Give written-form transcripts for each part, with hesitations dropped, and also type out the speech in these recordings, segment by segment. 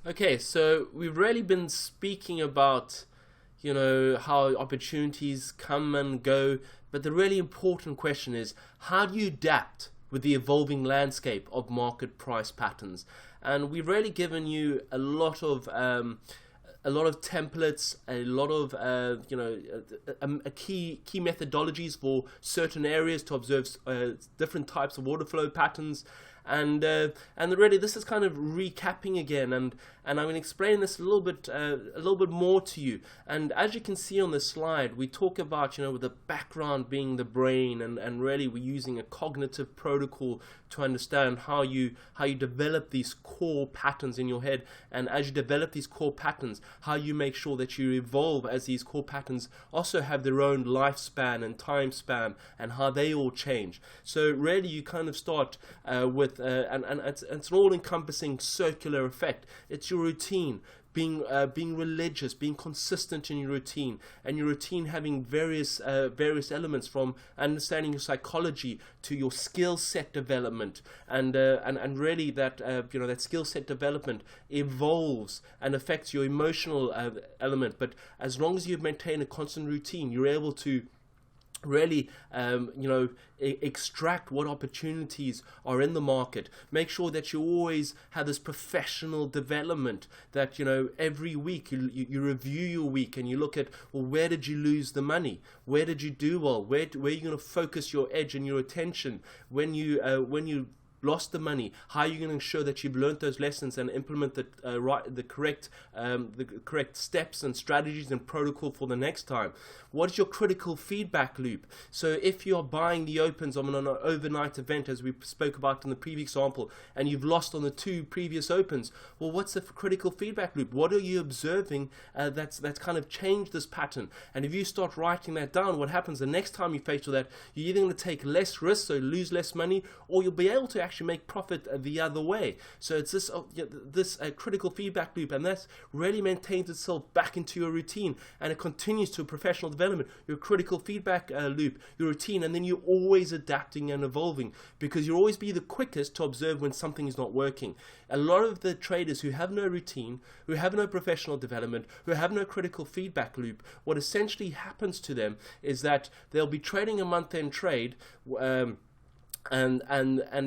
Okay, so we've really been speaking about, how opportunities come and go, but the really important question is, how do you adapt with the evolving landscape of market price patterns? And we've really given you a lot of templates, a lot of key methodologies for certain areas to observe different types of order flow patterns, and really this is kind of recapping again, and I'm going to explain this a little bit more to you. And as you can see on the slide, we talk about with the background being the brain, and really we're using a cognitive protocol to understand how you develop these core patterns in your head, and as you develop these core patterns, how you make sure that you evolve as these core patterns also have their own lifespan and time span, and how they all change. So really you kind of start with and it's an all-encompassing circular effect. It's your routine, being religious, being consistent in your routine, and your routine having various elements, from understanding your psychology to your skill set development, and really that skill set development evolves and affects your emotional element. But as long as you maintain a constant routine, you're able to really extract what opportunities are in the market. Make sure that you always have this professional development, that every week you review your week and you look at, well, where did you lose the money, where did you do well, where are you going to focus your edge and your attention when you lost the money. How are you going to ensure that you've learned those lessons and implement the correct steps and strategies and protocol for the next time? What is your critical feedback loop? So if you're buying the opens on an overnight event, as we spoke about in the previous example, and you've lost on the two previous opens, well, what's the critical feedback loop? What are you observing that's kind of changed this pattern? And if you start writing that down, what happens the next time you face with that, you're either going to take less risk, so lose less money, or you'll be able to actually make profit the other way. So it's this critical feedback loop, and that really maintains itself back into your routine, and it continues to professional development, your critical feedback loop, your routine, and then you're always adapting and evolving, because you'll always be the quickest to observe when something is not working. A lot of the traders who have no routine, who have no professional development, who have no critical feedback loop, what essentially happens to them is that they'll be trading a month-end trade, and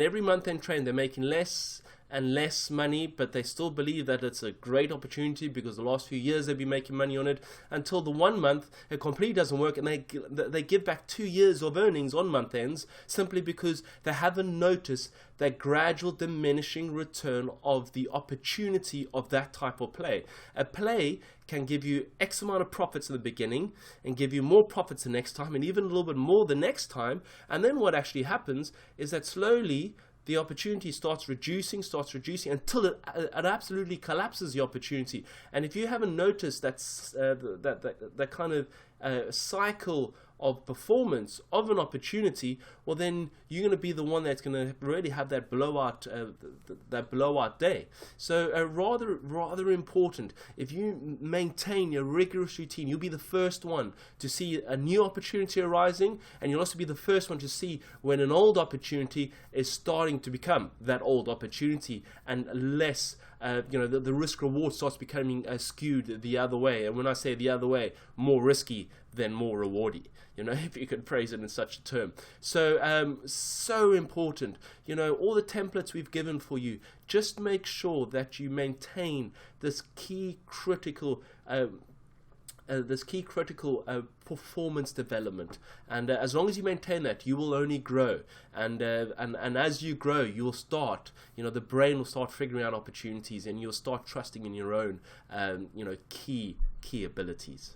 every month-end trade they're making less and less money, but they still believe that it's a great opportunity because the last few years they've been making money on it, until the 1 month it completely doesn't work, and they give back 2 years of earnings on month ends, simply because they haven't noticed that gradual diminishing return of the opportunity of that type of play. A play can give you X amount of profits in the beginning and give you more profits the next time, and even a little bit more the next time, and then what actually happens is that slowly the opportunity starts reducing until it absolutely collapses the opportunity. And if you haven't noticed that kind of cycle of performance of an opportunity, well, then you're going to be the one that's going to really have that blowout day. So rather important. If you maintain your rigorous routine, you'll be the first one to see a new opportunity arising, and you'll also be the first one to see when an old opportunity is starting to become that old opportunity, and less the risk reward starts becoming skewed the other way. And when I say the other way, more risky than more rewardy, if you could phrase it in such a term. So important, all the templates we've given for you, just make sure that you maintain this key critical performance development, and as long as you maintain that, you will only grow, and as you grow, you'll start, the brain will start figuring out opportunities, and you'll start trusting in your own key abilities.